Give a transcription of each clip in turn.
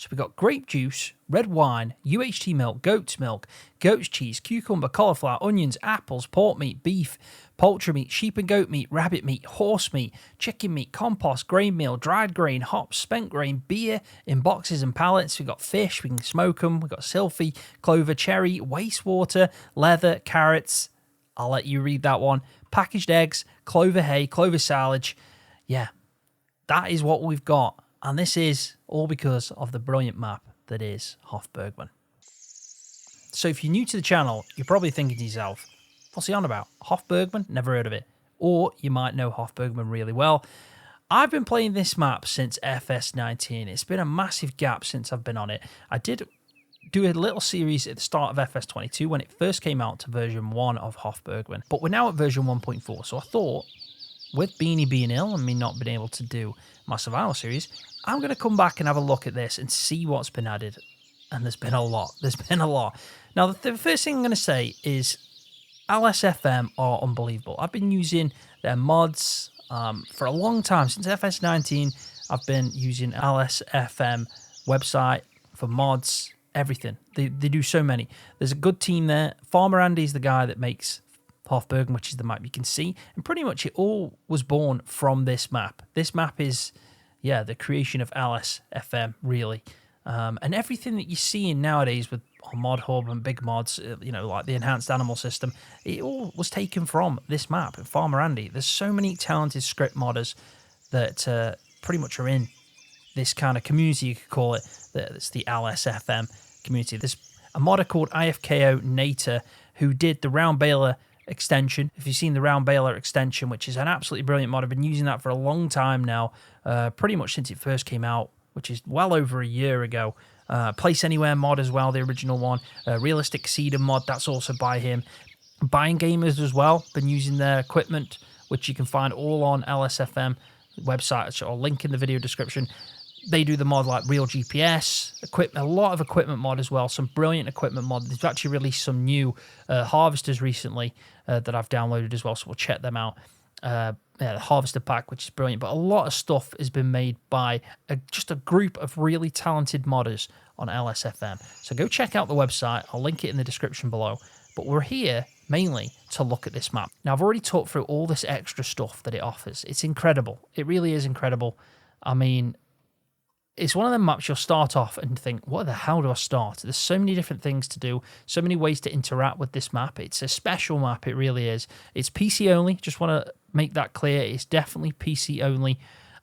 So we've got grape juice, red wine, UHT milk, goat's cheese, cucumber, cauliflower, onions, apples, pork meat, beef, poultry meat, sheep and goat meat, rabbit meat, horse meat, chicken meat, compost, grain meal, dried grain, hops, spent grain, beer in boxes and pallets. We've got fish, we can smoke them. We've got sylphy, clover, cherry, wastewater, leather, carrots. I'll let you read that one. Packaged eggs, clover hay, clover silage. Yeah, that is what we've got. And this is all because of the brilliant map that is Hof Bergmann. So if you're new to the channel, you're probably thinking to yourself, what's he on about? Hof Bergmann? Never heard of it. Or you might know Hof Bergmann really well. I've been playing this map since FS19. It's been a massive gap since I've been on it. I did do a little series at the start of FS22 when it first came out to version 1 of Hof Bergmann. But we're now at version 1.4. So I thought, with Beanie being ill and me not being able to do my survival series, I'm going to come back and have a look at this and see what's been added. And there's been a lot. There's been a lot. Now, the first thing I'm going to say is LSFM are unbelievable. I've been using their mods for a long time. Since FS19, I've been using LSFM website for mods, everything. They do so many. There's a good team there. Farmer Andy's the guy that makes Hof Bergmann, which is the map you can see. And pretty much it all was born from this map. This map is, yeah, the creation of LSFM, really. And everything that you're seeing nowadays with Mod Hub and big mods, you know, like the enhanced animal system, it all was taken from this map and Farmer Andy. There's so many talented script modders that pretty much are in this kind of community, you could call it. It's the LSFM community. There's a modder called IFKO Nater who did the Round Baler extension. If you've seen the Round Baler extension, which is an absolutely brilliant mod, I've been using that for a long time now, pretty much since it first came out, which is well over a year ago. Place Anywhere mod as well, the original one. Realistic Cedar mod, that's also by him. Buying Gamers as well, been using their equipment, which you can find all on LSFM website, which I'll link in the video description. They do the mod like Real GPS, equipment, a lot of equipment mod as well, some brilliant equipment mod. They've actually released some new harvesters recently that I've downloaded as well, so we'll check them out. The harvester pack, which is brilliant, but a lot of stuff has been made by just a group of really talented modders on LSFM. So go check out the website. I'll link it in the description below. But we're here mainly to look at this map. Now, I've already talked through all this extra stuff that it offers. It's incredible. It really is incredible. I mean, it's one of them maps you'll start off and think, what the hell do I start? There's so many different things to do, so many ways to interact with this map. It's a special map, it really is. It's PC only, just want to make that clear. It's definitely PC only.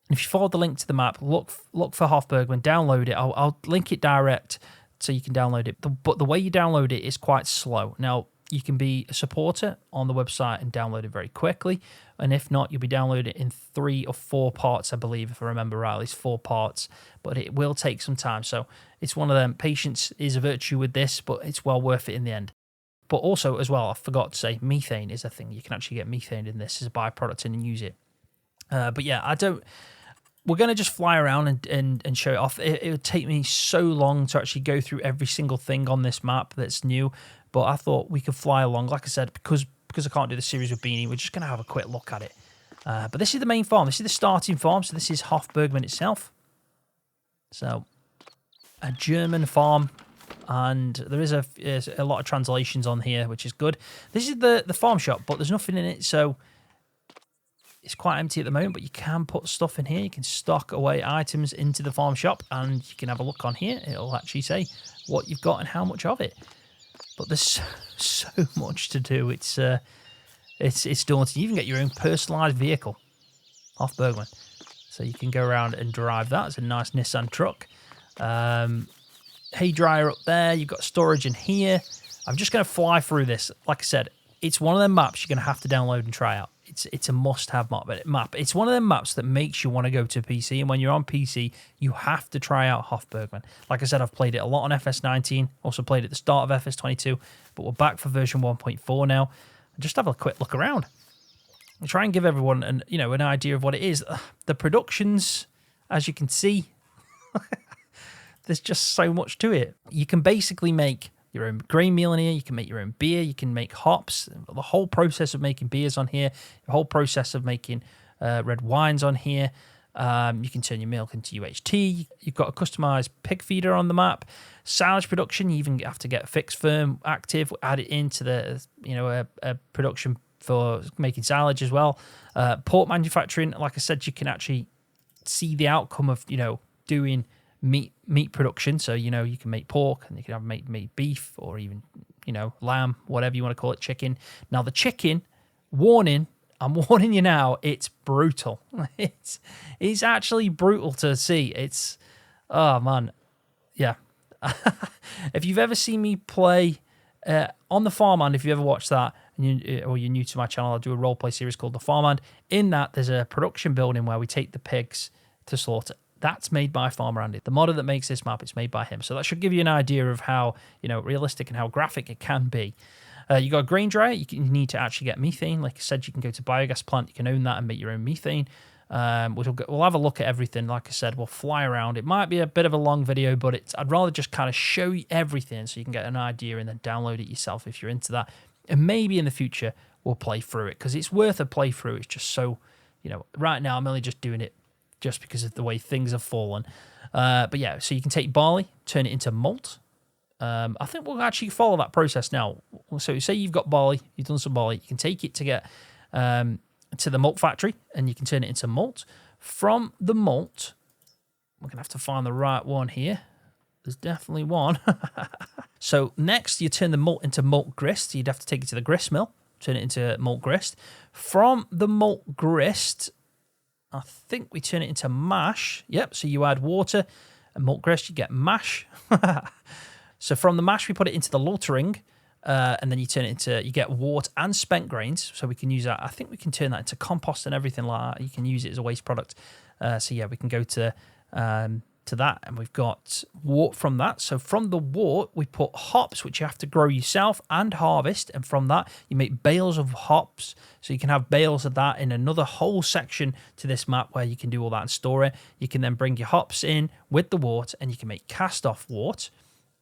And if you follow the link to the map, look for Hof Bergmann, download it. I'll link it direct so you can download it. But the way you download it is quite slow. Now, you can be a supporter on the website and download it very quickly. And if not, you'll be downloading it in 3 or 4 parts, I believe, if I remember right, at least 4 parts. But it will take some time. So it's one of them. Patience is a virtue with this, but it's well worth it in the end. But also, as well, I forgot to say, methane is a thing. You can actually get methane in this as a byproduct and use it. But yeah, we're going to just fly around and show it off. It would take me so long to actually go through every single thing on this map that's new. But I thought we could fly along. Like I said, because I can't do the series with Beanie, we're just going to have a quick look at it. But this is the main farm. This is the starting farm. So this is Hof Bergmann itself. So a German farm. And there is a lot of translations on here, which is good. This is the farm shop, but there's nothing in it. So it's quite empty at the moment, but you can put stuff in here. You can stock away items into the farm shop, and you can have a look on here. It'll actually say what you've got and how much of it. But there's so much to do. It's daunting. You even get your own personalised vehicle, Hof Bergmann. So you can go around and drive that. It's a nice Nissan truck. Hay dryer up there. You've got storage in here. I'm just going to fly through this. Like I said, it's one of them maps you're going to have to download and try out. It's a must-have map. It's one of them maps that makes you want to go to PC, and when you're on PC, you have to try out Hof Bergmann. Like I said, I've played it a lot on FS19, also played it at the start of FS22, but we're back for version 1.4 now. Just have a quick look around. I'll try and give everyone an idea of what it is. The productions, as you can see, there's just so much to it. You can basically make your own grain meal in here. You can make your own beer. You can make hops. The whole process of making beers on here. The whole process of making red wines on here. You can turn your milk into UHT. You've got a customized pig feeder on the map. Silage production, you even have to get fixed firm active, add it into the, a production for making silage as well. Pork manufacturing, like I said, you can actually see the outcome of, doing meat production. So, you can make pork and you can have make beef or even, lamb, whatever you want to call it, chicken. Now the chicken, warning, I'm warning you now, it's brutal. It's actually brutal to see. It's, oh man, yeah. If you've ever seen me play on the Farmhand, if you ever watched that, or you're new to my channel, I'll do a roleplay series called The Farmhand. In that, there's a production building where we take the pigs to slaughter. That's made by Farmer Andy. The modder that makes this map, it's made by him. So that should give you an idea of how, realistic and how graphic it can be. You got a grain dryer. You need to actually get methane. Like I said, you can go to biogas plant. You can own that and make your own methane. We'll have a look at everything. Like I said, we'll fly around. It might be a bit of a long video, but I'd rather just kind of show you everything so you can get an idea and then download it yourself if you're into that. And maybe in the future, we'll play through it because it's worth a playthrough. It's just so, right now I'm only just doing it just because of the way things have fallen. But yeah, so you can take barley, turn it into malt. I think we'll actually follow that process now. So say you've got barley, you've done some barley, you can take it to get to the malt factory and you can turn it into malt. From the malt, we're going to have to find the right one here. There's definitely one. So next you turn the malt into malt grist. You'd have to take it to the grist mill, turn it into malt grist. From the malt grist, I think we turn it into mash. Yep, so you add water and malt grist, you get mash. So from the mash, we put it into the lautering, and then you turn it into, you get wort and spent grains. So we can use that. I think we can turn that into compost and everything like that. You can use it as a waste product. So yeah, we can go to that, and we've got wort from that. So from the wort, we put hops, which you have to grow yourself and harvest. And from that, you make bales of hops. So you can have bales of that in another whole section to this map where you can do all that and store it. You can then bring your hops in with the wort, and you can make cast-off wort.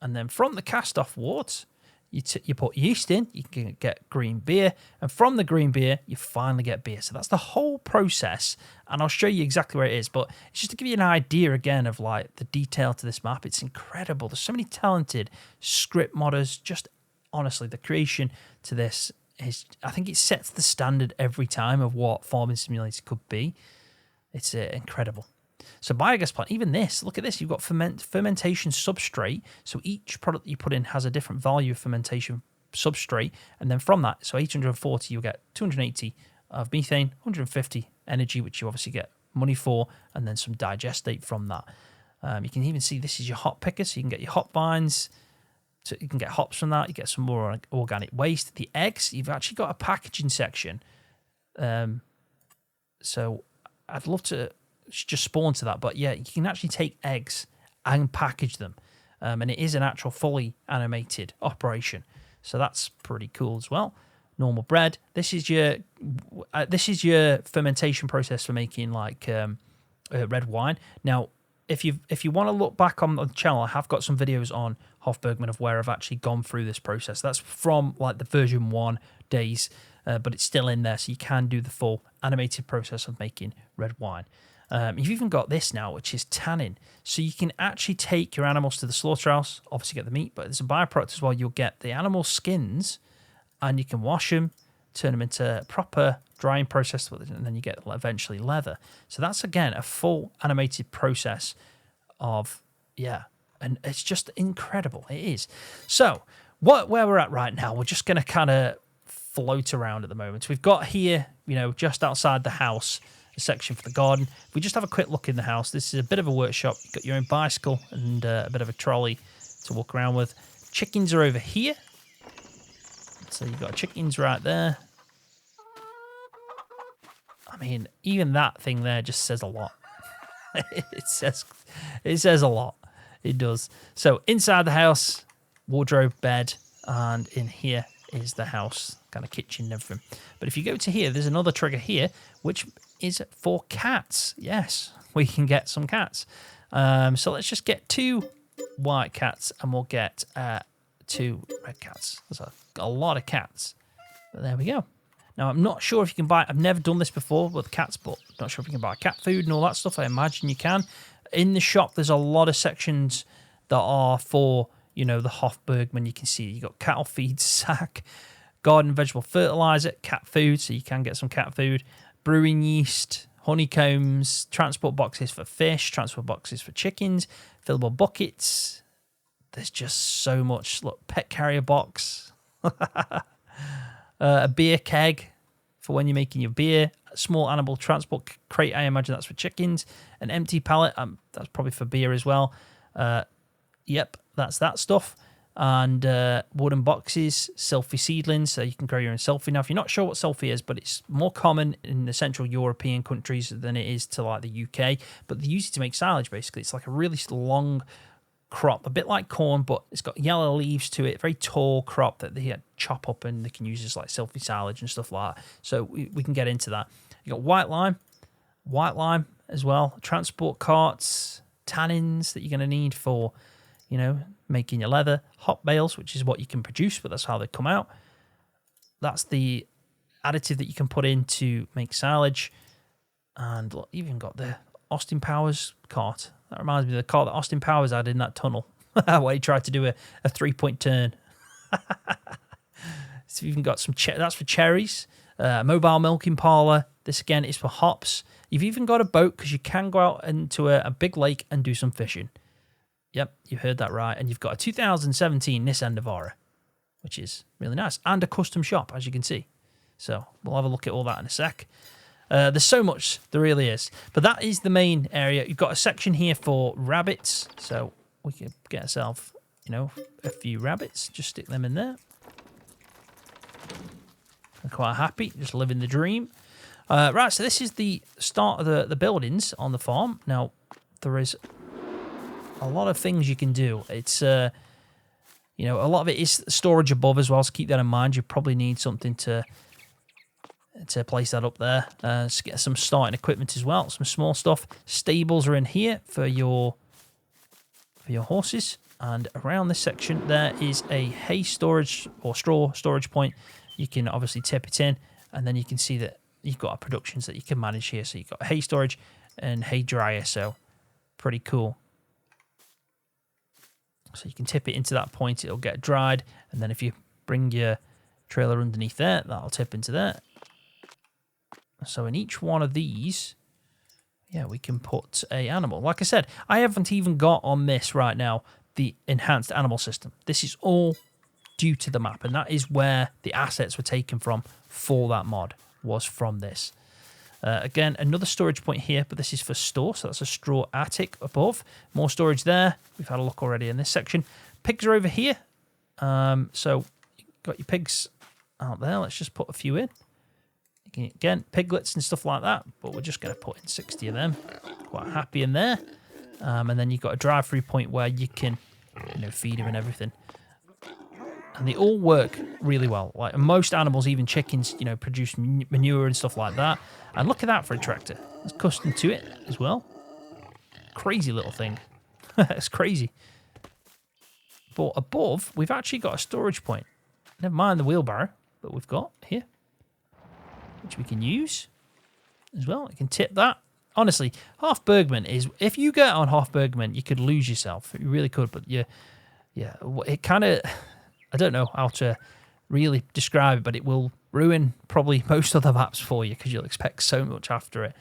And then from the cast-off wort, you put yeast in, you can get green beer. And from the green beer, you finally get beer. So that's the whole process. And I'll show you exactly where it is. But it's just to give you an idea, again, of like the detail to this map. It's incredible. There's so many talented script modders. Just honestly, the creation to this is, I think it sets the standard every time of what Farming Simulator could be. It's incredible. So biogas plant, even this, look at this. You've got fermentation substrate. So each product that you put in has a different value of fermentation substrate. And then from that, so 840, you'll get 280 of methane, 150 energy, which you obviously get money for, and then some digestate from that. You can even see this is your hop picker, so you can get your hop vines. So you can get hops from that. You get some more organic waste. The eggs, you've actually got a packaging section. So I'd love to just spawn to that, but yeah, you can actually take eggs and package them, and it is an actual fully animated operation, so that's pretty cool as well. Normal bread. This is your fermentation process for making like red wine. Now, if you want to look back on the channel, I have got some videos on Hof Bergmann of where I've actually gone through this process. That's from like the version 1 days, but it's still in there, so you can do the full animated process of making red wine. You've even got this now, which is tanning. So you can actually take your animals to the slaughterhouse, obviously get the meat, but there's a byproduct as well. You'll get the animal skins, and you can wash them, turn them into proper drying process, and then you get eventually leather. So that's, again, a full animated process of, yeah, and it's just incredible. It is. So where we're at right now, we're just going to kind of float around at the moment. We've got here, just outside the house, a section for the garden. If we just have a quick look in the house, this is a bit of a workshop. You've got your own bicycle and a bit of a trolley to walk around with. Chickens are over here. So you've got chickens right there. I mean, even that thing there just says a lot. It says a lot. It does. So inside the house, wardrobe, bed, and in here is the house, kind of kitchen and everything. But if you go to here, there's another trigger here, which is for cats. Yes, we can get some cats. So let's just get 2 white cats, and we'll get 2 red cats. There's a lot of cats. But there we go. Now, I'm not sure if you can buy... I've never done this before with cats, but not sure if you can buy cat food and all that stuff. I imagine you can. In the shop, there's a lot of sections that are for, you know, the Hof Bergmann. You can see you've got cattle feed, sack, garden vegetable fertilizer, cat food, so you can get some cat food, brewing yeast, honeycombs, transport boxes for fish, transport boxes for chickens, fillable buckets. There's just so much. Look, pet carrier box, a beer keg for when you're making your beer, a small animal transport crate, I imagine that's for chickens, an empty pallet, that's probably for beer as well. Yep, that's that stuff. And wooden boxes, selfie seedlings, so you can grow your own selfie. Now, if you're not sure what selfie is, but it's more common in the Central European countries than it is to like the UK, but they use it to make silage, basically. It's like a really long crop, a bit like corn, but it's got yellow leaves to it, very tall crop that they chop up and they can use as like selfie silage and stuff like that. So we can get into that. You got white lime as well, transport carts, tannins that you're going to need for, you know, making your leather, hop bales, which is what you can produce, but that's how they come out. That's the additive that you can put in to make silage. And look, you've even got the Austin Powers cart. That reminds me of the cart that Austin Powers had in that tunnel where he tried to do a 3-point turn. So you've even got some, that's for cherries, mobile milking parlour. This again is for hops. You've even got a boat because you can go out into a big lake and do some fishing. Yep, you heard that right. And you've got a 2017 Nissan Navara, which is really nice. And a custom shop, as you can see. So we'll have a look at all that in a sec. There's so much, there really is. But that is the main area. You've got a section here for rabbits. So we can get ourselves, you know, a few rabbits. Just stick them in there. I'm quite happy, just living the dream. Right, so this is the start of the buildings on the farm. Now, there is a lot of things you can do. It's, you know, a lot of it is storage above as well, so keep that in mind. You probably need something to place that up there. Get some starting equipment as well, some small stuff. Stables are in here for your horses, and around this section there is a hay storage or straw storage point. You can obviously tip it in, and then you can see that you've got productions that you can manage here. So you've got hay storage and hay dryer, so pretty cool. So you can tip it into that point, it'll get dried, and then if you bring your trailer underneath there, that'll tip into there. So in each one of these, yeah, we can put a animal. Like I said, I haven't even got on this right now the enhanced animal system. This is all due to the map, and that is where the assets were taken from for that mod, was from this. Again, another storage point here, but this is for store, so that's a straw attic above. More storage there. We've had a look already in this section. Pigs are over here. So you've got your pigs out there. Let's just put a few in. Again, piglets and stuff like that, but we're just going to put in 60 of them. Quite happy in there. And then you've got a drive-through point where you can, you know, feed them and everything. And they all work really well. Like most animals, even chickens, you know, produce manure and stuff like that. And look at that for a tractor. It's custom to it as well. Crazy little thing. It's crazy. But above, we've actually got a storage point. Never mind the wheelbarrow that we've got here, which we can use as well. You can tip that. Honestly, Hof Bergmann is... If you get on Hof Bergmann, you could lose yourself. You really could, but yeah, it kind of... I don't know how to really describe it, but it will ruin probably most of the maps for you because you'll expect so much after it.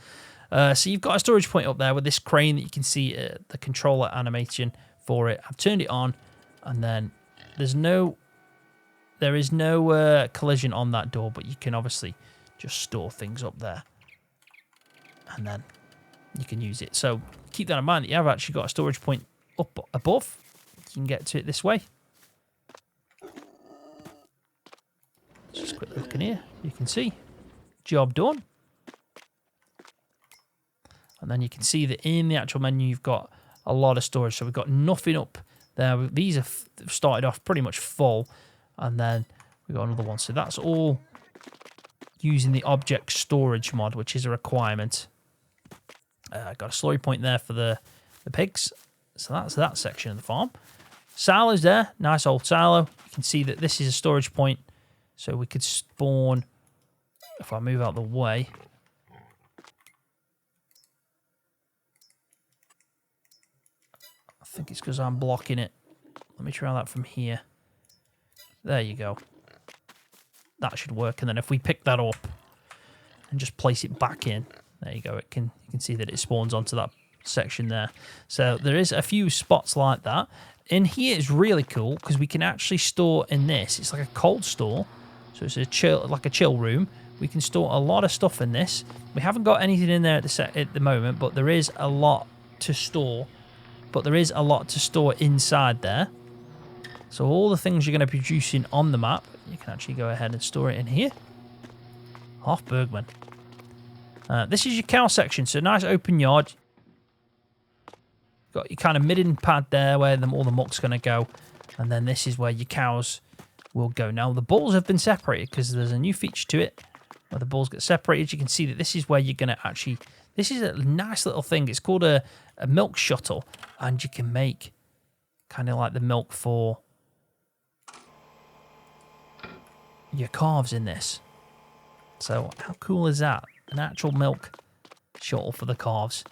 So you've got a storage point up there with this crane that you can see the controller animation for it. I've turned it on, and then there is no collision on that door, but you can obviously just store things up there, and then you can use it. So keep that in mind that you have actually got a storage point up above. You can get to it this way. Just a quick look in here. You can see. Job done. And then you can see that in the actual menu, you've got a lot of storage. So we've got nothing up there. These have started off pretty much full. And then we've got another one. So that's all using the object storage mod, which is a requirement. Got a slurry point there for the pigs. So that's that section of the farm. Silo's there. Nice old silo. You can see that this is a storage point. So we could spawn if I move out the way. I think it's because I'm blocking it. Let me try that from here. There you go. That should work. And then if we pick that up and just place it back in, there you go. You can see that it spawns onto that section there. So there is a few spots like that. In here is really cool because we can actually store in this. It's like a cold store. So it's a chill room. We can store a lot of stuff in this. We haven't got anything in there at the moment, but there is a lot to store. Inside there. So all the things you're going to be producing on the map, you can actually go ahead and store it in here. Hof Bergmann. This is your cow section, so nice open yard. Got your kind of midden pad there where all the muck's going to go. And then this is where your cows will go. Now, the bulls have been separated because there's a new feature to it where the bulls get separated. You can see that this is where you're going to actually... This is a nice little thing. It's called a milk shuttle. And you can make kind of like the milk for your calves in this. So how cool is that? An actual milk shuttle for the calves.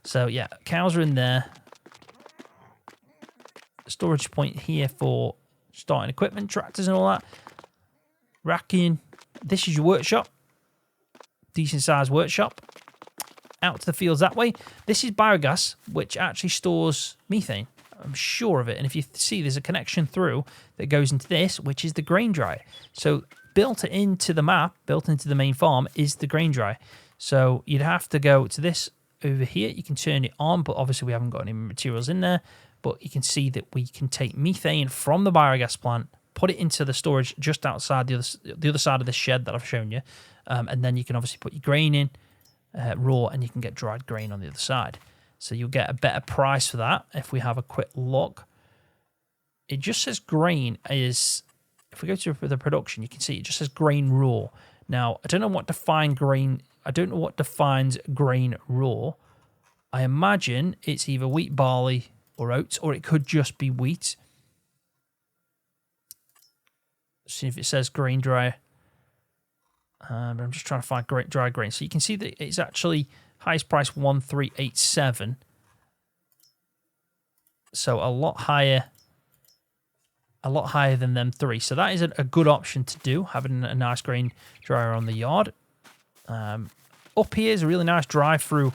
So yeah, cows are in there. Storage point here for starting equipment, tractors and all that. Racking. This is your workshop. Decent sized workshop. Out to the fields that way. This is biogas, which actually stores methane. I'm sure of it. And if you see, there's a connection through that goes into this, which is the grain dryer. So built into the map, built into the main farm, is the grain dryer. So you'd have to go to this over here. You can turn it on, but obviously we haven't got any materials in there. But you can see that we can take methane from the biogas plant, put it into the storage just outside the other side of this shed that I've shown you. And then you can obviously put your grain in raw, and you can get dried grain on the other side. So you'll get a better price for that. If we have a quick look, it just says grain is, if we go to the production, you can see it just says grain raw. Now, I don't know what defines grain raw. I imagine it's either wheat, barley, or oats, or it could just be wheat. See if it says grain dryer. But I'm just trying to find dry grain. So you can see that it's actually highest price 1387. So a lot higher than them three. So that is a good option to do, having a nice grain dryer on the yard. Up here is a really nice drive-through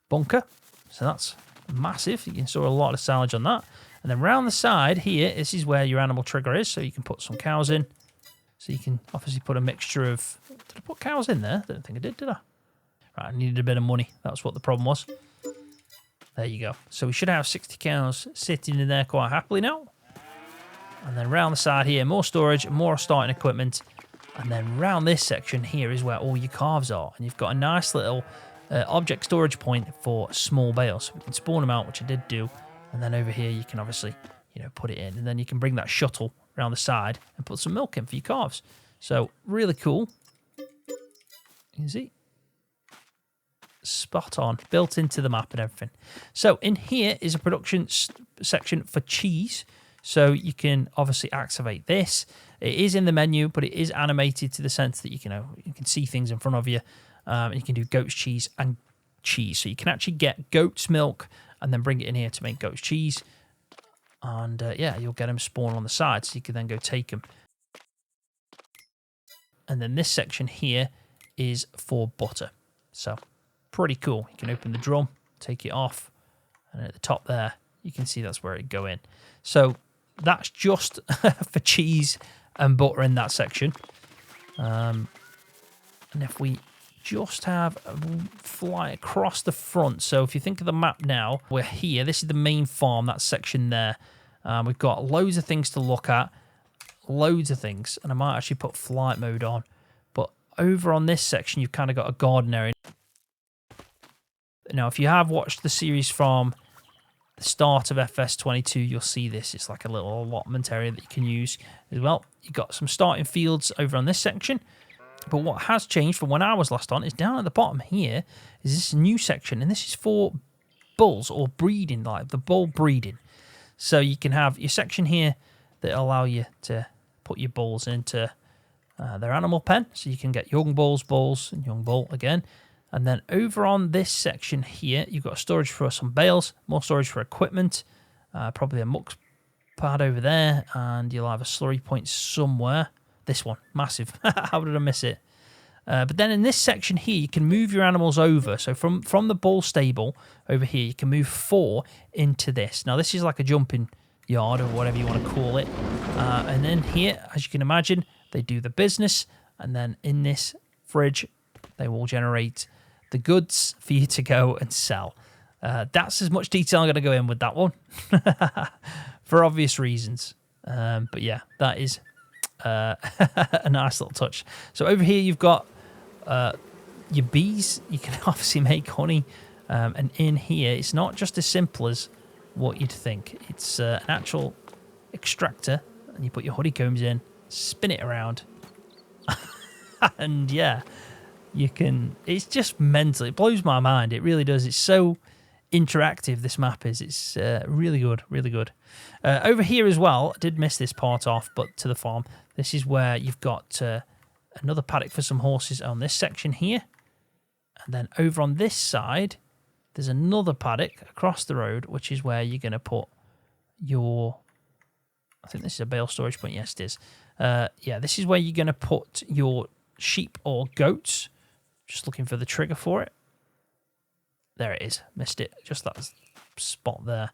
bunker. So that's massive. You can store a lot of silage on that. And then round the side here, this is where your animal trigger is. So you can put some cows in. So you can obviously put a mixture of... Did I put cows in there? I don't think I did I? Right, I needed a bit of money. That's what the problem was. There you go. So we should have 60 cows sitting in there quite happily now. And then round the side here, more storage, more starting equipment. And then round this section here is where all your calves are. And you've got a nice little object storage point for small bales. So we can spawn them out, which I did do. And then over here you can obviously, put it in. And then you can bring that shuttle around the side and put some milk in for your calves. So really cool. You can see. Spot on. Built into the map and everything. So in here is a production section for cheese. So you can obviously activate this. It is in the menu, but it is animated to the sense that you can see things in front of you. And you can do goat's cheese and cheese. So you can actually get goat's milk and then bring it in here to make goat's cheese. And yeah, you'll get them spawn on the side, so you can then go take them. And then this section here is for butter. So pretty cool. You can open the drum, take it off, and at the top there, you can see that's where it go in. So that's just for cheese and butter in that section. And if we just have a fly across the front. So if you think of the map now, we're here. This is the main farm, that section there. We've got loads of things to look at. Loads of things. And I might actually put flight mode on. But over on this section, you've kind of got a garden area. Now, if you have watched the series from the start of FS22, you'll see this. It's like a little allotment area that you can use as well. You've got some starting fields over on this section. But what has changed from when I was last on is down at the bottom here is this new section. And this is for bulls or breeding, like the bull breeding. So you can have your section here that allow you to put your bulls into their animal pen, so you can get young bulls, and young bull again. And then over on this section here, you've got storage for some bales, more storage for equipment, probably a muck pad over there, and you'll have a slurry point somewhere. This one, massive. How did I miss it? But then in this section here, you can move your animals over. So from the bull stable over here, you can move 4 into this. Now, this is like a jumping yard or whatever you want to call it. And then here, as you can imagine, they do the business. And then in this fridge, they will generate the goods for you to go and sell. That's as much detail I'm going to go in with that one for obvious reasons. But yeah, that is a nice little touch. So over here, you've got your bees. You can obviously make honey. And in here, it's not just as simple as what you'd think. It's an actual extractor, and you put your honeycombs in, spin it around, and yeah, you can. It's just mental. It blows my mind. It really does. It's so interactive, this map is. It's really good, really good. Over here as well, I did miss this part off, but to the farm, this is where you've got another paddock for some horses on this section here. And then over on this side, there's another paddock across the road, which is where you're going to put your... I think this is a bale storage point. Yes, it is. Yeah, this is where you're going to put your sheep or goats. Just looking for the trigger for it. There it is. Missed it. Just that spot there.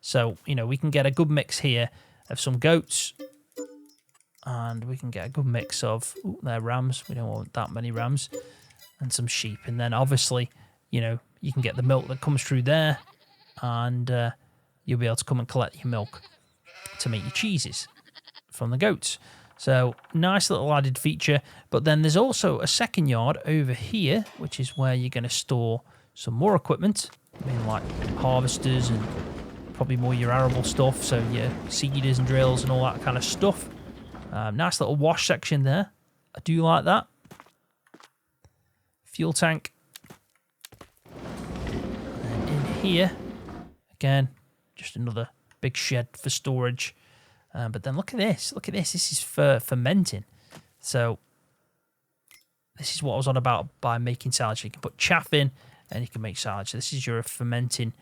So, you know, we can get a good mix here of some goats. And we can get a good mix of... Ooh, they're rams. We don't want that many rams. And some sheep. And then, obviously, you know, you can get the milk that comes through there. And you'll be able to come and collect your milk to make your cheeses from the goats. So, nice little added feature. But then there's also a second yard over here, which is where you're going to store some more equipment. I mean, like harvesters and probably more your arable stuff. So, your seeders and drills and all that kind of stuff. Nice little wash section there. I do like that. Fuel tank. And in here, again, just another big shed for storage. But then look at this. Look at this. This is for fermenting. So this is what I was on about by making salad. So you can put chaff in and you can make salad. So this is your fermenting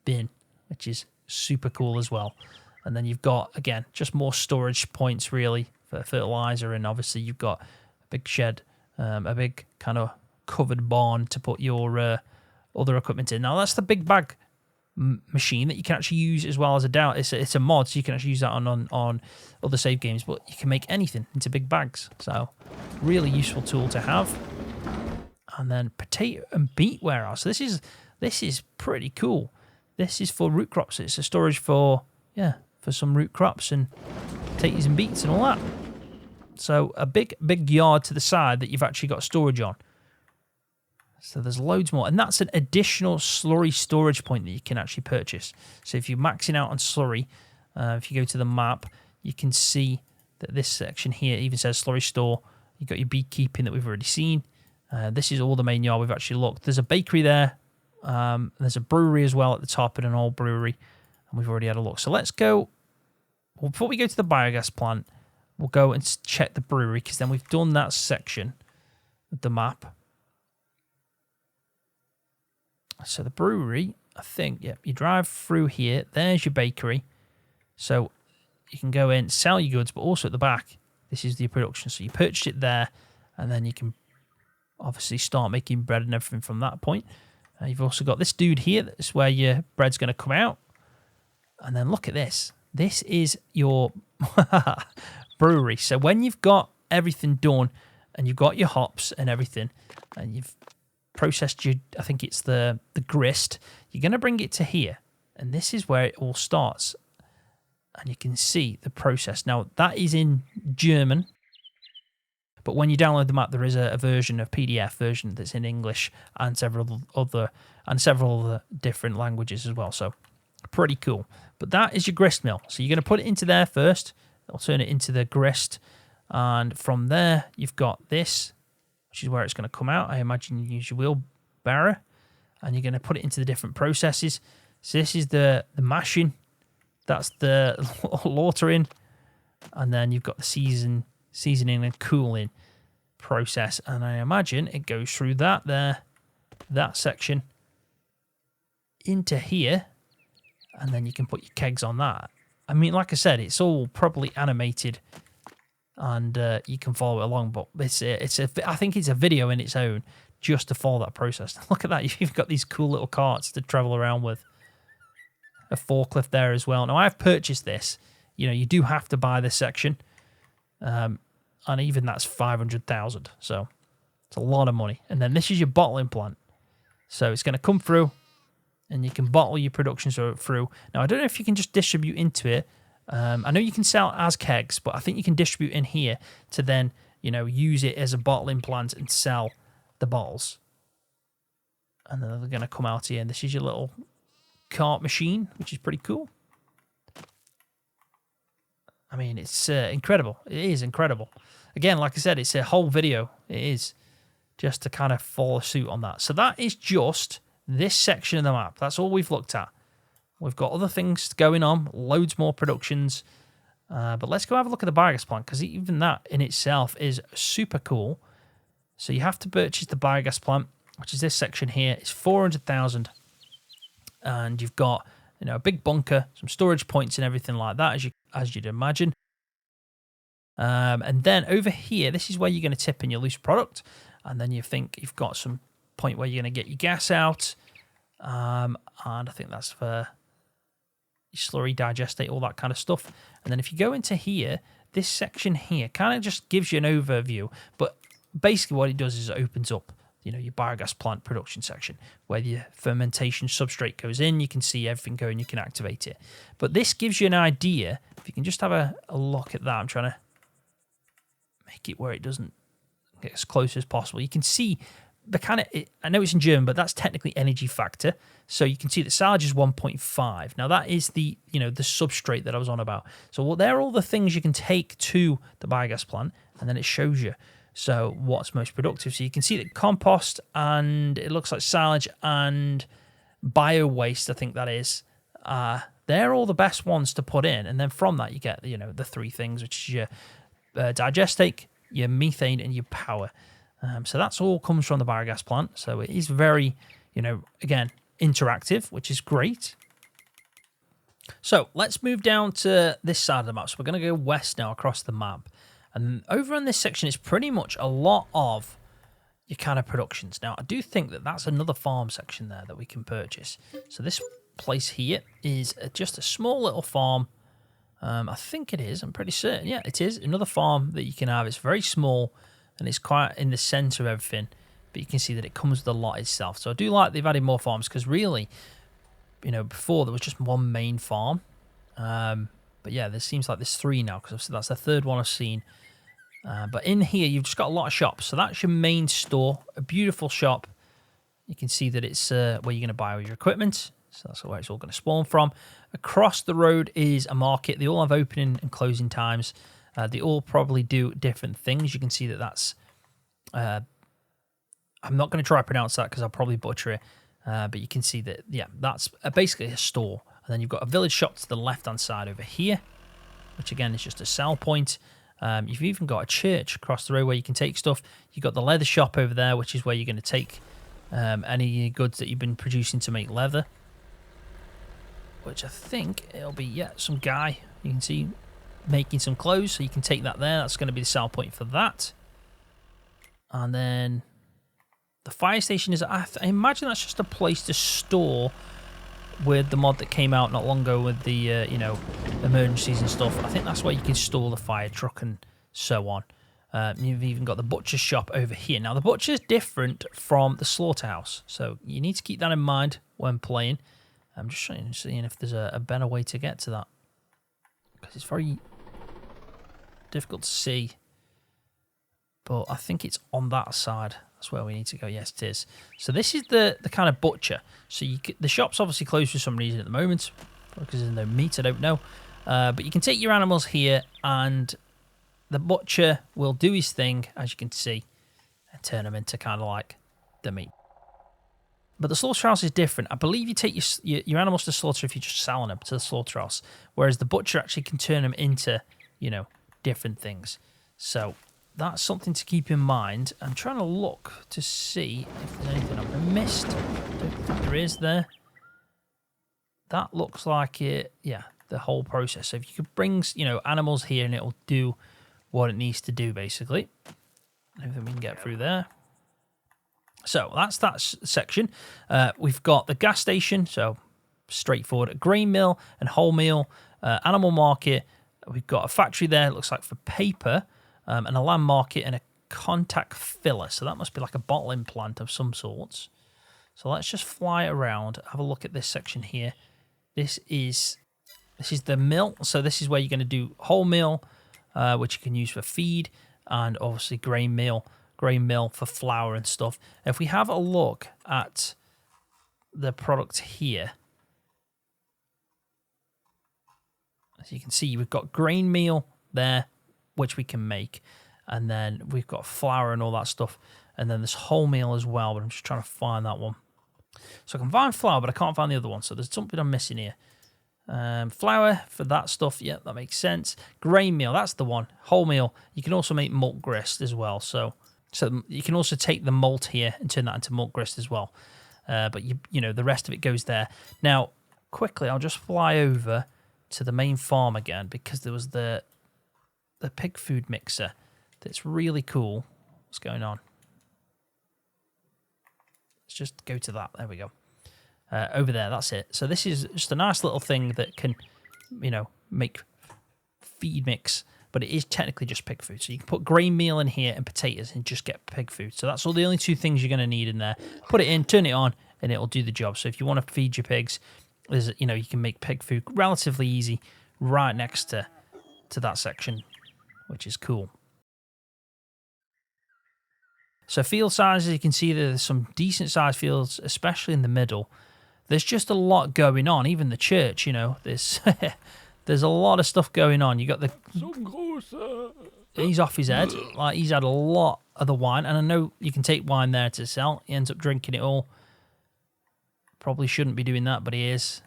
bin, which is super cool as well. And then you've got, again, just more storage points really for fertilizer. And obviously you've got a big shed, a big kind of covered barn to put your other equipment in. Now that's the big bag machine that you can actually use as well as a DAO. It's a mod, so you can actually use that on other save games, but you can make anything into big bags. So really useful tool to have. And then potato and beet warehouse. So this is pretty cool. This is for root crops. It's a storage for some root crops and potatoes and beets and all that. So a big yard to the side that you've actually got storage on. So there's loads more. And that's an additional slurry storage point that you can actually purchase. So if you're maxing out on slurry, if you go to the map, you can see that this section here even says slurry store. You've got your beekeeping that we've already seen. This is all the main yard we've actually looked. There's a bakery there. There's a brewery as well at the top, and an old brewery. And we've already had a look. So let's go. Well, before we go to the biogas plant, we'll go and check the brewery, because then we've done that section of the map. So the brewery, I think, you drive through here. There's your bakery. So you can go in, sell your goods, but also at the back, this is the production. So you purchase it there, and then you can obviously start making bread and everything from that point. You've also got this dude here. That's where your bread's going to come out. And then look at this. This is your brewery. So when you've got everything done, and you've got your hops and everything, and you've processed your, I think it's the grist, you're going to bring it to here, and this is where it all starts. And you can see the process. Now that is in German, but when you download the map, there is a version, of PDF version that's in English and several other different languages as well. So pretty cool. But that is your grist mill. So you're going to put it into there first. It'll turn it into the grist, and from there you've got this, which is where it's going to come out. I imagine you use your wheelbarrow, and you're going to put it into the different processes. So this is the mashing, that's the lautering, and then you've got the seasoning and cooling process. And I imagine it goes through that section into here, and then you can put your kegs on that. I mean, like I said, it's all properly animated, and you can follow it along. But I think it's a video in its own just to follow that process. Look at that! You've got these cool little carts to travel around with. A forklift there as well. Now I've purchased this. You do have to buy this section, and even that's 500,000. So it's a lot of money. And then this is your bottling plant. So it's going to come through, and you can bottle your production through. Now, I don't know if you can just distribute into it. I know you can sell it as kegs, but I think you can distribute in here to then, use it as a bottling plant and sell the bottles. And then they're going to come out here, and this is your little cart machine, which is pretty cool. I mean, it's incredible. It is incredible. Again, like I said, it's a whole video. It is just to kind of follow suit on that. So that is just this section of the map. That's all we've looked at. We've got other things going on, loads more productions. But let's go have a look at the biogas plant, because even that in itself is super cool. So you have to purchase the biogas plant, which is this section here. It's 400,000. And you've got, a big bunker, some storage points and everything like that, as you'd imagine. And then over here, this is where you're going to tip in your loose product. And then you think you've got some point where you're going to get your gas out. And I think that's for your slurry, digestate, all that kind of stuff. And then if you go into here, this section here kind of just gives you an overview. But basically what it does is it opens up, your biogas plant production section where your fermentation substrate goes in. You can see everything going, you can activate it. But this gives you an idea. If you can just have a look at that, I'm trying to make it where it doesn't get as close as possible. You can see the kind of, I know it's in German, but that's technically energy factor. So you can see that silage is 1.5. Now that is the, the substrate that I was on about. So they're all the things you can take to the biogas plant, and then it shows you. So what's most productive? So you can see that compost, and it looks like silage and bio waste, I think that is. They're all the best ones to put in. And then from that you get, the three things, which is your digestate, your methane, and your power. So that's all comes from the biogas plant. So it is very, again, interactive, which is great. So let's move down to this side of the map. So we're going to go west now across the map. And over on this section, it's pretty much a lot of your kind of productions. Now, I do think that that's another farm section there that we can purchase. So this place here is just a small little farm. I think it is. I'm pretty certain. Yeah, it is. Another farm that you can have. It's very small, and it's quite in the centre of everything. But you can see that it comes with the lot itself. So I do like they've added more farms, because really, before there was just one main farm. But yeah, there seems like there's three now, because that's the third one I've seen. But in here, you've just got a lot of shops. So that's your main store, a beautiful shop. You can see that it's where you're going to buy all your equipment. So that's where it's all going to spawn from. Across the road is a market. They all have opening and closing times. They all probably do different things. You can see that that's... I'm not going to try to pronounce that because I'll probably butcher it. But you can see that, yeah, that's basically a store. And then you've got a village shop to the left-hand side over here, which again is just a sell point. You've even got a church across the road where you can take stuff. You've got the leather shop over there, which is where you're going to take any goods that you've been producing to make leather. Which I think it'll be, yeah, some guy you can see making some clothes. So you can take that there. That's going to be the sell point for that. And then the fire station is, I imagine that's just a place to store with the mod that came out not long ago with the, emergencies and stuff. I think that's where you can store the fire truck and so on. You've even got the butcher's shop over here. Now, the butcher's different from the slaughterhouse, so you need to keep that in mind when playing. I'm just seeing if there's a better way to get to that, because it's very difficult to see. But I think it's on that side. That's where we need to go. Yes, it is. So this is the kind of butcher. So the shop's obviously closed for some reason at the moment, because there's no meat, I don't know. But you can take your animals here, and the butcher will do his thing, as you can see, and turn them into kind of like the meat. But the slaughterhouse is different. I believe you take your animals to slaughter if you're just selling them to the slaughterhouse, whereas the butcher actually can turn them into, different things. So that's something to keep in mind. I'm trying to look to see if there's anything I've missed. Don't think there is there. That looks like it, yeah, the whole process. So if you could bring, animals here and it'll do what it needs to do, basically. Anything we can get through there. So that's that section. We've got the gas station, so straightforward. A grain mill and whole meal, animal market. We've got a factory there, it looks like for paper, and a land market and a contact filler. So that must be like a bottling plant of some sorts. So let's just fly around, have a look at this section here. This is the mill. So this is where you're going to do whole meal, which you can use for feed, and obviously grain mill for flour and stuff. If we have a look at the product here, as you can see, we've got grain meal there, which we can make, and then we've got flour and all that stuff, and then there's whole meal as well, but I'm just trying to find that one. So I can find flour, but I can't find the other one, so there's something I'm missing here. Flour for that stuff, yeah, that makes sense. Grain meal, that's the one. Whole meal. You can also make malt grist as well, so you can also take the malt here and turn that into malt grist as well. But you know the rest of it goes there. Now, quickly, I'll just fly over to the main farm again, because there was the pig food mixer that's really cool. What's going on? Let's just go to that. There we go. Over there, that's it. So this is just a nice little thing that can, make feed mix, but it is technically just pig food. So you can put grain meal in here and potatoes and just get pig food. So that's all the only two things you're going to need in there. Put it in, turn it on, and it'll do the job. So if you want to feed your pigs, you can make pig food relatively easy right next to that section, which is cool. So field sizes, you can see there's some decent sized fields, especially in the middle. There's just a lot going on. Even the church, there's there's a lot of stuff going on. You got he's off his head. Like, he's had a lot of the wine, and I know you can take wine there to sell. He ends up drinking it all. Probably shouldn't be doing that, but he is.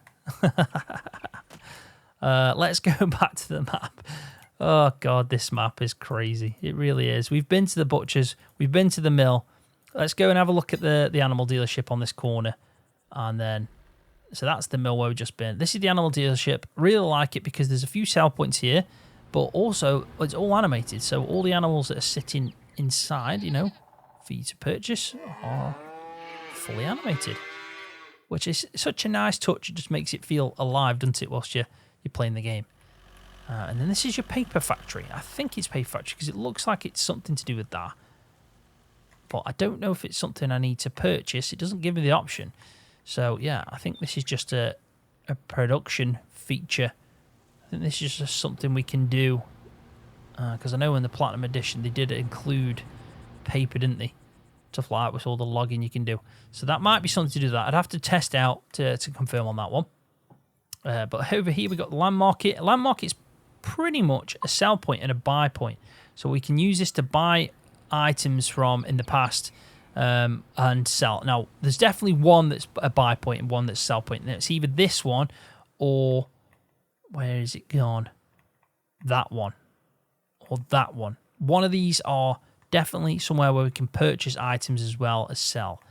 Let's go back to the map. Oh God, this map is crazy. It really is. We've been to the butchers. We've been to the mill. Let's go and have a look at the animal dealership on this corner. And then, so that's the mill where we've just been. This is the animal dealership. Really like it because there's a few sell points here, but also it's all animated. So all the animals that are sitting inside, for you to purchase are fully animated, which is such a nice touch. It just makes it feel alive, doesn't it, whilst you're playing the game. And then this is your paper factory. I think it's paper factory because it looks like it's something to do with that. But I don't know if it's something I need to purchase. It doesn't give me the option. So, yeah, I think this is just a production feature. I think this is just something we can do. Because I know in the Platinum Edition they did include paper, didn't they? Stuff like that with all the logging you can do. So that might be something to do that. I'd have to test out to confirm on that one. But over here we've got the land market. Land market's pretty much a sell point and a buy point. So we can use this to buy items from in the past and sell. Now, there's definitely one that's a buy point and one that's sell point. And it's either this one or where is it gone? That one or that one. One of these are definitely somewhere where we can purchase items as well as sell.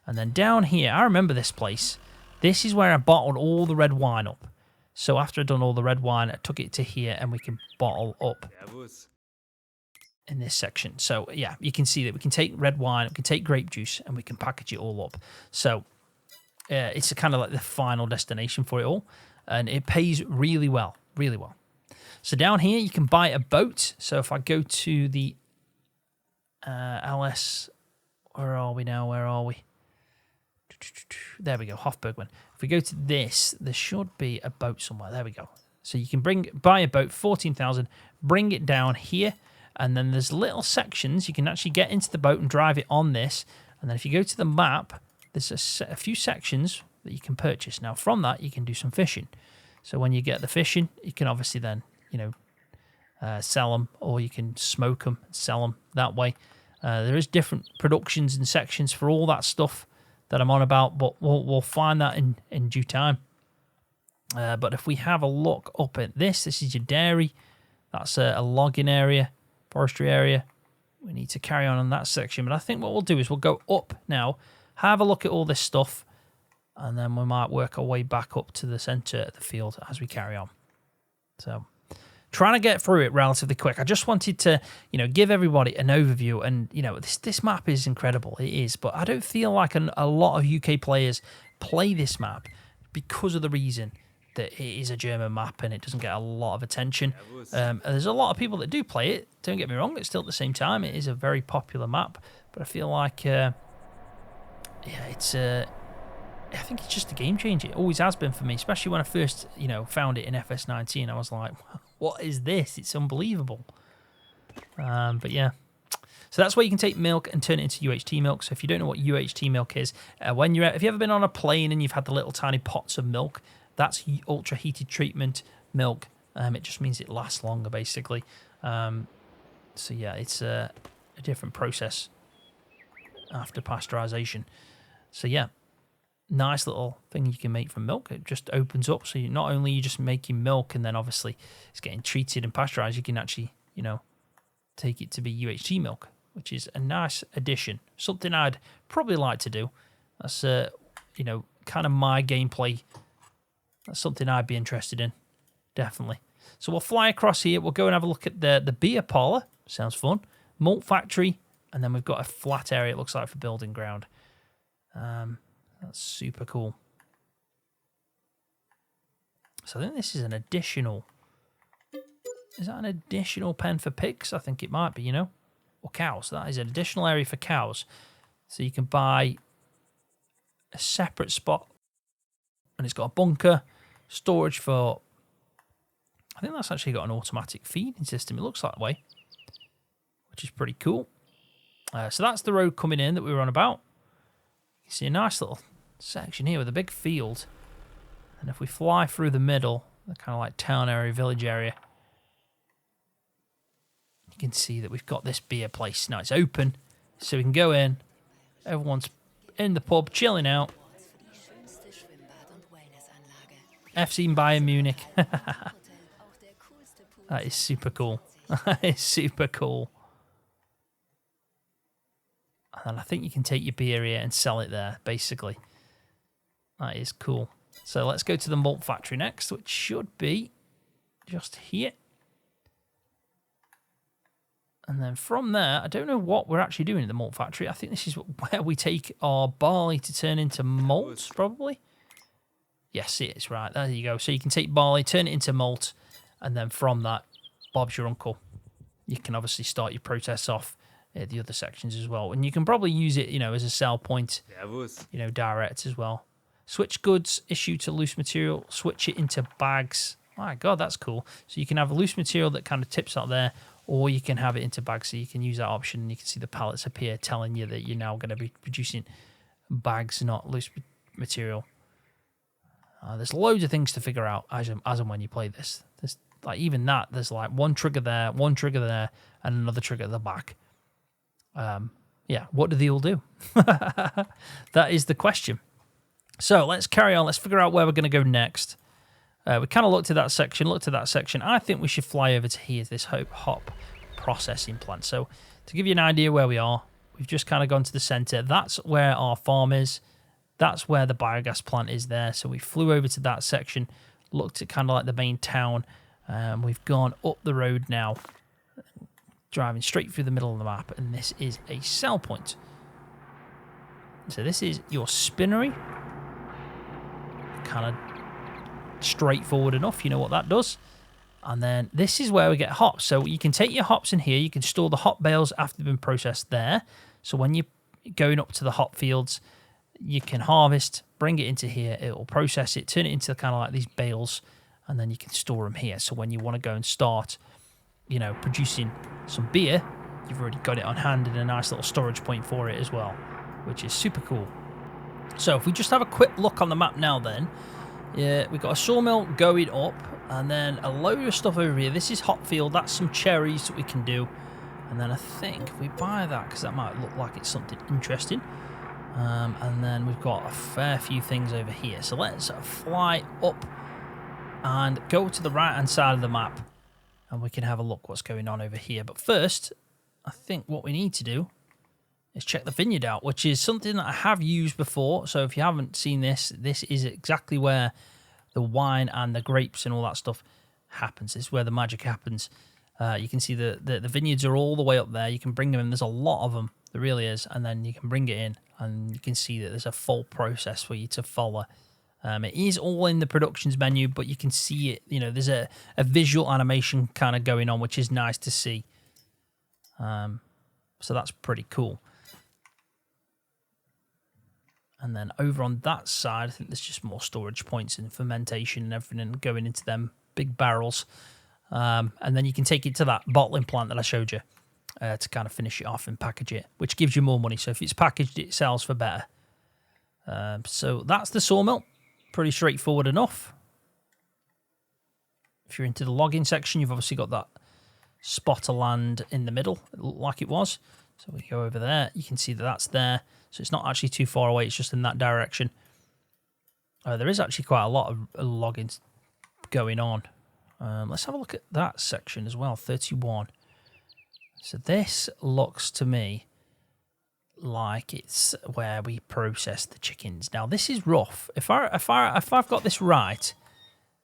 And then down here, I remember this place. This is where I bottled all the red wine up. So after I'd done all the red wine, I took it to here and we can bottle up in this section. So yeah, you can see that we can take red wine, we can take grape juice, and we can package it all up. So it's a kind of like the final destination for it all. And it pays really well, really well. So down here, you can buy a boat. So if I go to the LS, where are we now? Where are we? There we go, Hof Bergmann. If we go to this, there should be a boat somewhere. There we go. So you can buy a boat, 14,000, bring it down here, and then there's little sections. You can actually get into the boat and drive it on this. And then if you go to the map, there's a few sections that you can purchase. Now, from that, you can do some fishing. So when you get the fishing, you can obviously then, sell them, or you can smoke them and sell them that way. There is different productions and sections for all that stuff that I'm on about, but we'll find that in due time. But if we have a look up at this is your dairy. That's a logging area forestry area. We need to carry on that section. But I think what we'll do is we'll go up now, have a look at all this stuff, and then we might work our way back up to the centre of the field as we carry on. So trying to get through it relatively quick. I just wanted to, give everybody an overview. And, this map is incredible. It is. But I don't feel like a lot of UK players play this map because of the reason that it is a German map and it doesn't get a lot of attention. There's a lot of people that do play it. Don't get me wrong. It's still at the same time. It is a very popular map. But I feel like, it's... I think it's just a game changer. It always has been for me, especially when I first, found it in FS19. I was like, what is this? It's unbelievable. But yeah. So that's where you can take milk and turn it into UHT milk. So if you don't know what UHT milk is, if you've ever been on a plane and you've had the little tiny pots of milk, that's ultra heated treatment milk. It just means it lasts longer, basically. So yeah, it's a different process after pasteurization. So yeah. Nice little thing you can make from milk. It just opens up, so not only are you just making milk and then obviously it's getting treated and pasteurized, you can actually, take it to be UHT milk, which is a nice addition. Something I'd probably like to do. That's, kind of my gameplay. That's something I'd be interested in, definitely. So we'll fly across here. We'll go and have a look at the beer parlour. Sounds fun. Malt factory, and then we've got a flat area, it looks like, for building ground. That's super cool. So I think this is an additional... Is that an additional pen for pigs? I think it might be, Or cows. That is an additional area for cows. So you can buy a separate spot. And it's got a bunker. Storage for... I think that's actually got an automatic feeding system. It looks that way. Which is pretty cool. So that's the road coming in that we were on about. You see a nice little section here with a big field, and if we fly through the middle, the kind of like town area, village area, you can see that we've got this beer place. Now it's open, so we can go in. Everyone's in the pub, chilling out. FC Bayern Munich. That is super cool. That is super cool. And I think you can take your beer here and sell it there, basically. That is cool. So let's go to the malt factory next, which should be just here. And then from there, I don't know what we're actually doing in the malt factory. I think this is where we take our barley to turn into malt, probably. Yes, it is, right. There you go. So you can take barley, turn it into malt, and then from that, Bob's your uncle. You can obviously start your process off the other sections as well. And you can probably use it, as a sell point, direct as well. Switch goods, issue to loose material, switch it into bags. My God, that's cool. So you can have a loose material that kind of tips out there, or you can have it into bags, so you can use that option, and you can see the pallets appear telling you that you're now going to be producing bags, not loose material. There's loads of things to figure out as and when you play this. There's even that, there's like one trigger there, and another trigger at the back. What do they all do? That is the question. So let's carry on. Let's figure out where we're going to go next. We kind of looked at that section. I think we should fly over to here, this hop processing plant. So to give you an idea where we are, we've just kind of gone to the center. That's where our farm is. That's where the biogas plant is there. So we flew over to that section, looked at kind of like the main town. We've gone up the road now, driving straight through the middle of the map, and this is a sell point. So this is your spinnery. Kind of straightforward enough, you know what that does. And then this is where we get hops. So you can take your hops in here, you can store the hop bales after they've been processed there. So when you're going up to the hop fields, you can harvest, bring it into here, it will process it, turn it into kind of like these bales, and then you can store them here. So when you want to go and start, producing some beer, you've already got it on hand and a nice little storage point for it as well, which is super cool. So if we just have a quick look on the map now then, we've got a sawmill going up, and then a load of stuff over here. This is hop field, that's some cherries that we can do. And then I think if we buy that, because that might look like it's something interesting. And then we've got a fair few things over here. So let's fly up and go to the right hand side of the map. and we can have a look what's going on over here. But first, I think what we need to do is check the vineyard out, which is something that I have used before. So if you haven't seen this, this is exactly where the wine and the grapes and all that stuff happens. This is where the magic happens. You can see the vineyards are all the way up there. You can bring them in. There's a lot of them. There really is. And then you can bring it in, and you can see that there's a full process for you to follow. It is all in the productions menu, but you can see it. You know, there's a visual animation kind of going on, which is nice to see. So that's pretty cool. And then over on that side, I think there's just more storage points and fermentation and everything going into them big barrels. And then you can take it to that bottling plant that I showed you to kind of finish it off and package it, which gives you more money. So if it's packaged, it sells for better. So that's the sawmill. Pretty straightforward enough. If you're into the logging section, you've obviously got that spot of land in the middle. It looked like it was. So we go over there. You can see that that's there. So it's not actually too far away. It's just in that direction. There is actually quite a lot of logging going on. Let's have a look at that section as well, 31. So this looks to me like it's where we process the chickens. Now this is rough. If I've got this right,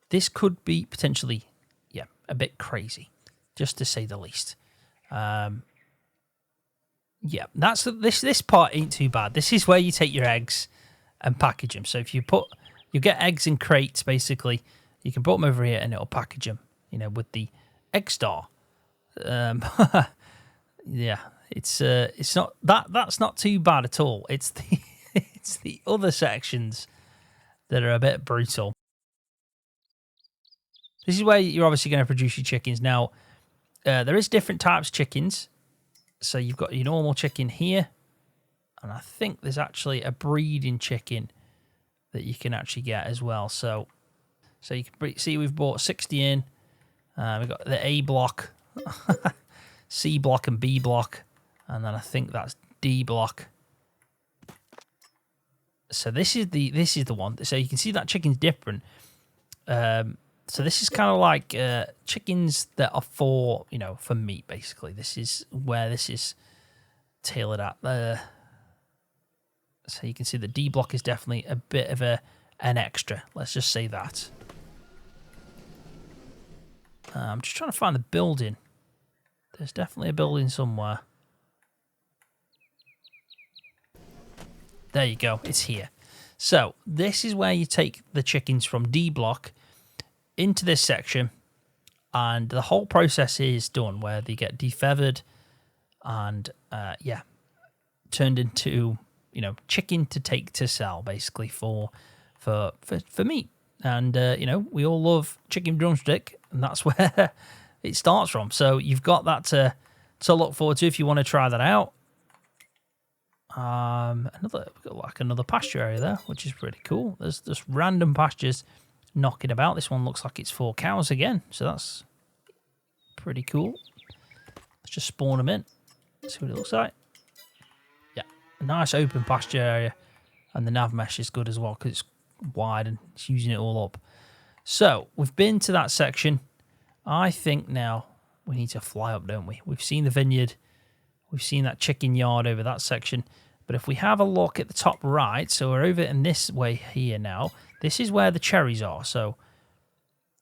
this could be potentially, yeah, a bit crazy, just to say the least. Yeah, that's this part ain't too bad. This is where you take your eggs and package them. So if you get eggs in crates, basically, you can put them over here and it'll package them, you know, with the egg star. Yeah, it's not that's not too bad at all. It's the it's the other sections that are a bit brutal. This is where you're obviously going to produce your chickens. Now, there is different types of chickens. So you've got your normal chicken here, and I think there's actually a breeding chicken that you can actually get as well. So you can see we've bought 60 in. We've got the A block, C block, and B block, and then I think that's D block. So this is the one. So you can see that chicken's different. So this is kind of like chickens that are for, you know, for meat, basically. This is where this is tailored at. So you can see the D block is definitely a bit of an extra. Let's just say that. I'm just trying to find the building. There's definitely a building somewhere. There you go. It's here. So this is where you take the chickens from D block into this section, and the whole process is done where they get defeathered and yeah, turned into, you know, chicken to take to sell, basically for meat. And you know, we all love chicken drumstick, and that's where it starts from. So you've got that to look forward to if you want to try that out. We've got like another pasture area there, which is pretty cool. There's just random pastures knocking about. This one looks like it's for cows again, so that's pretty cool. Let's just spawn them in, see what it looks like. Yeah, a nice open pasture area, and the nav mesh is good as well because it's wide and it's using it all up. So we've been to that section. I think now we need to fly up, don't we? We've seen the vineyard, we've seen that chicken yard over that section, but if we have a look at the top right, so we're over in this way here now. This is where the cherries are. So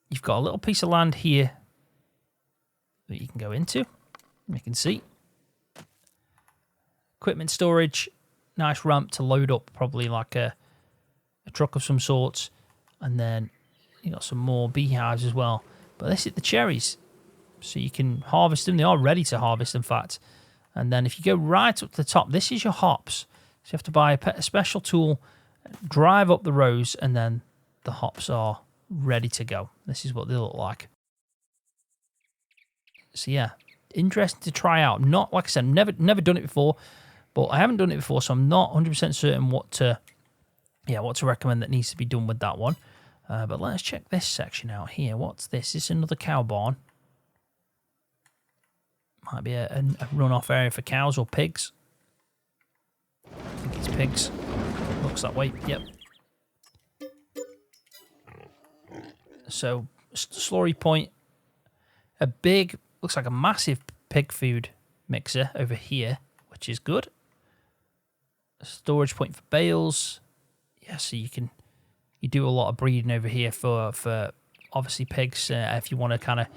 you've got a little piece of land here that you can go into. You can see. Equipment storage. Nice ramp to load up probably like a truck of some sorts. And then you got some more beehives as well. But this is the cherries. So you can harvest them. They are ready to harvest, in fact. And then if you go right up to the top, this is your hops. So you have to buy a special tool, drive up the rows, and then the hops are ready to go. This is what they look like. So yeah, interesting to try out. Not, like I said, never done it before, but I haven't done it before, so I'm not 100% certain what to recommend that needs to be done with that one. But let's check this section out here. What's this? Is this another cow barn? Might be a runoff area for cows or pigs. I think it's pigs. Looks that way. Yep. So slurry point a big, looks like a massive pig food mixer over here, which is good. A storage point for bales. Yeah, so you do a lot of breeding over here for obviously pigs. If you want to kind of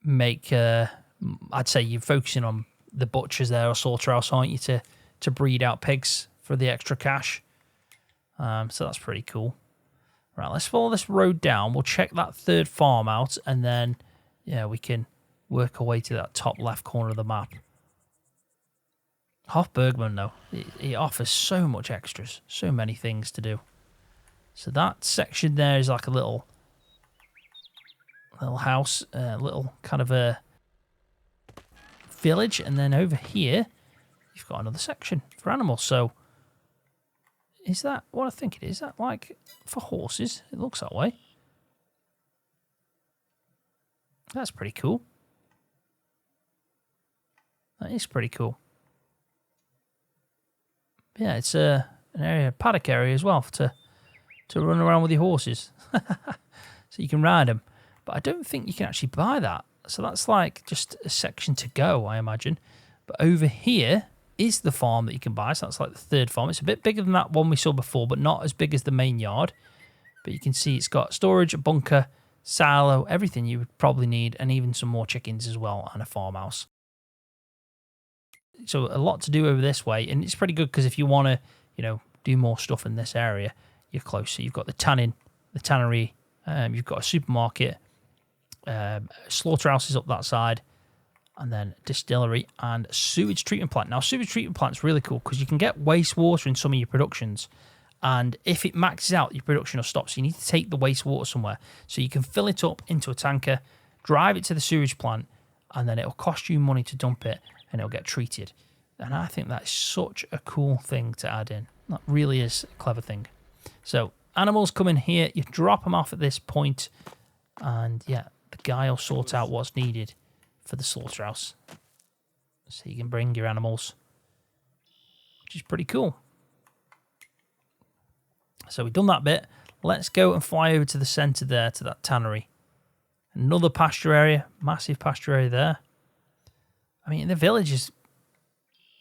make, I'd say you're focusing on the butchers there or slaughterhouse, aren't you, to breed out pigs for the extra cash. So that's pretty cool. Right, let's follow this road down. We'll check that third farm out, and then, yeah, we can work our way to that top left corner of the map. Hof Bergmann, though, it offers so much extras, so many things to do. So that section there is like a little house, little kind of a village, and then over here, you've got another section for animals. So is that what I think it is? Is that like for horses? It looks that way. That's pretty cool. That is pretty cool. Yeah, it's an area, paddock area as well to run around with your horses. So you can ride them. But I don't think you can actually buy that. So that's like just a section to go, I imagine. But over here is the farm that you can buy. So that's like the third farm. It's a bit bigger than that one we saw before, but not as big as the main yard. But you can see it's got storage, a bunker, silo, everything you would probably need, and even some more chickens as well, and a farmhouse. So a lot to do over this way, and it's pretty good because if you want to, do more stuff in this area, you're close. So you've got the tannery, you've got a supermarket, slaughterhouses up that side, and then distillery and sewage treatment plant. Now, sewage treatment plant's really cool because you can get wastewater in some of your productions, and if it maxes out, your production will stop. So you need to take the wastewater somewhere. So you can fill it up into a tanker, drive it to the sewage plant, and then it'll cost you money to dump it, and it'll get treated. And I think that's such a cool thing to add in. That really is a clever thing. So animals come in here, you drop them off at this point, and yeah, the guy will sort out what's needed for the slaughterhouse. So you can bring your animals, which is pretty cool. So we've done that bit. Let's go and fly over to the centre there, to that tannery. Another pasture area, massive pasture area there. I mean, the village is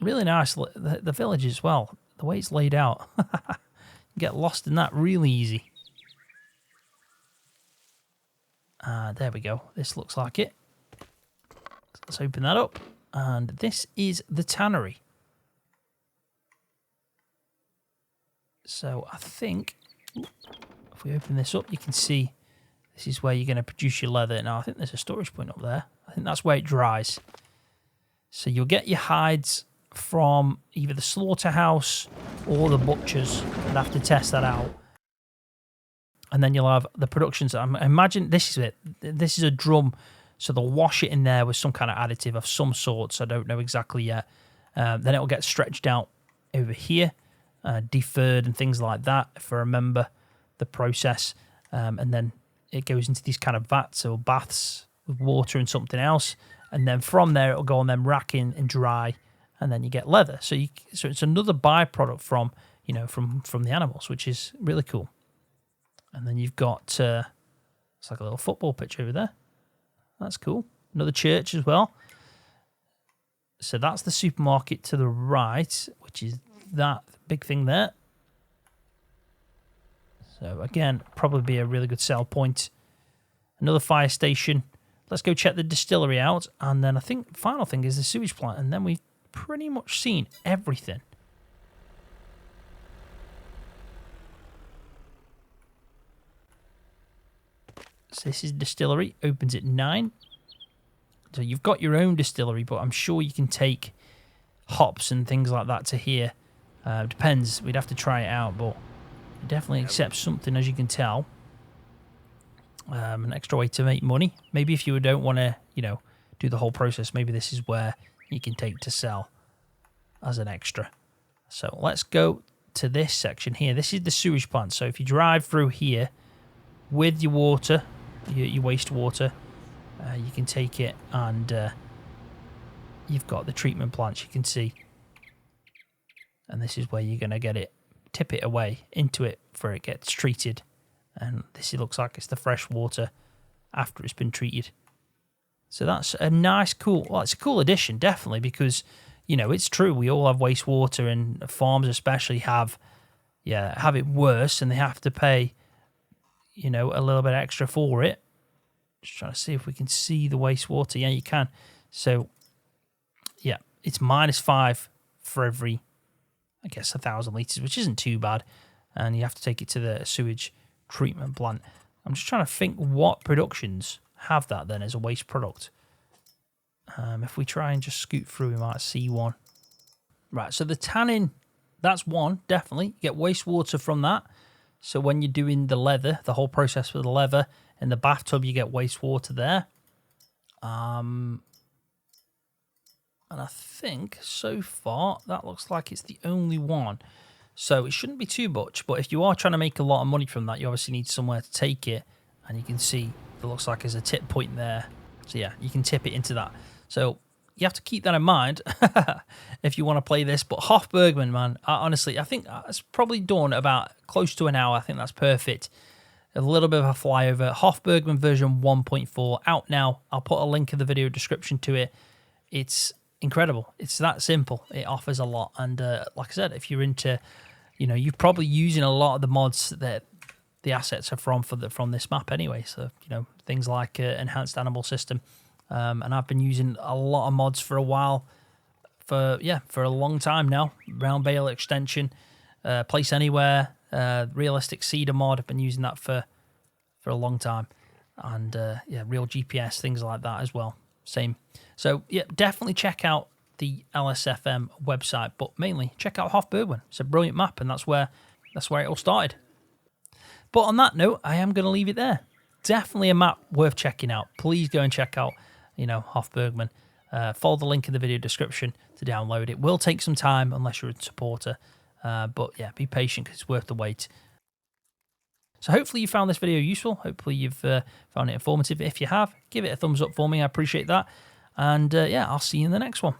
really nice. The village as well, the way it's laid out. You get lost in that really easy. There we go. This looks like it. Let's open that up. And this is the tannery. So I think if we open this up, you can see this is where you're going to produce your leather. Now, I think there's a storage point up there. I think that's where it dries. So you'll get your hides from either the slaughterhouse or the butchers. I'd have to test that out. And then you'll have the productions. I imagine this is it. This is a drum. So they'll wash it in there with some kind of additive of some sorts. I don't know exactly yet. Then it'll get stretched out over here, deferred and things like that, if I remember the process. And then it goes into these kind of vats or baths with water and something else. And then from there, it'll go on them racking and dry. And then you get leather. So it's another byproduct from the animals, which is really cool. And then you've got, it's like a little football pitch over there. That's cool. Another church as well. So that's the supermarket to the right, which is that big thing there. So again, probably be a really good sell point. Another fire station. Let's go check the distillery out. And then I think the final thing is the sewage plant. And then we've pretty much seen everything. So this is distillery, opens at 9. So you've got your own distillery, but I'm sure you can take hops and things like that to here. Depends, we'd have to try it out, but it definitely accepts something, as you can tell. An extra way to make money. Maybe if you don't want to, do the whole process, maybe this is where you can take to sell as an extra. So let's go to this section here. This is the sewage plant. So if you drive through here with your water, your wastewater, you can take it, and you've got the treatment plants you can see. And this is where you're going to get it, tip it away into it for it gets treated. And this looks like it's the fresh water after it's been treated. So that's a nice, cool, well, it's a cool addition, definitely, because, you know, it's true. We all have wastewater, and farms especially have it worse, and they have to pay, you know, a little bit extra for it. Just trying to see if we can see the wastewater. Yeah, you can. So, yeah, it's -5 for every, I guess, 1,000 litres, which isn't too bad. And you have to take it to the sewage treatment plant. I'm just trying to think what productions have that then as a waste product. If we try and just scoot through, we might see one. Right, so the tannin, that's one, definitely. You get wastewater from that. So when you're doing the leather, the whole process for the leather, in the bathtub, you get wastewater there. And I think so far, that looks like it's the only one. So it shouldn't be too much, but if you are trying to make a lot of money from that, you obviously need somewhere to take it. And you can see it looks like there's a tip point there. So yeah, you can tip it into that. So you have to keep that in mind if you want to play this. But Hof Bergmann, man, honestly, I think it's probably done about close to an hour. I think that's perfect. A little bit of a flyover. Hof Bergmann version 1.4 out now. I'll put a link in the video description to it. It's incredible. It's that simple. It offers a lot. And like I said, if you're into, you know, you're probably using a lot of the mods that the assets are from this map anyway. So, you know, things like enhanced animal system. And I've been using a lot of mods for a while, for a long time now. Round bale extension, place anywhere, realistic cedar mod. I've been using that for a long time, and real GPS, things like that as well. Same. So yeah, definitely check out the LSFM website, but mainly check out Hof Bergmann. It's a brilliant map, and that's where it all started. But on that note, I am going to leave it there. Definitely a map worth checking out. Please go and check out, you know, Hof Bergmann. Follow the link in the video description to download. It will take some time unless you're a supporter. But yeah, be patient because it's worth the wait. So hopefully you found this video useful. Hopefully you've found it informative. If you have, give it a thumbs up for me. I appreciate that. And yeah, I'll see you in the next one.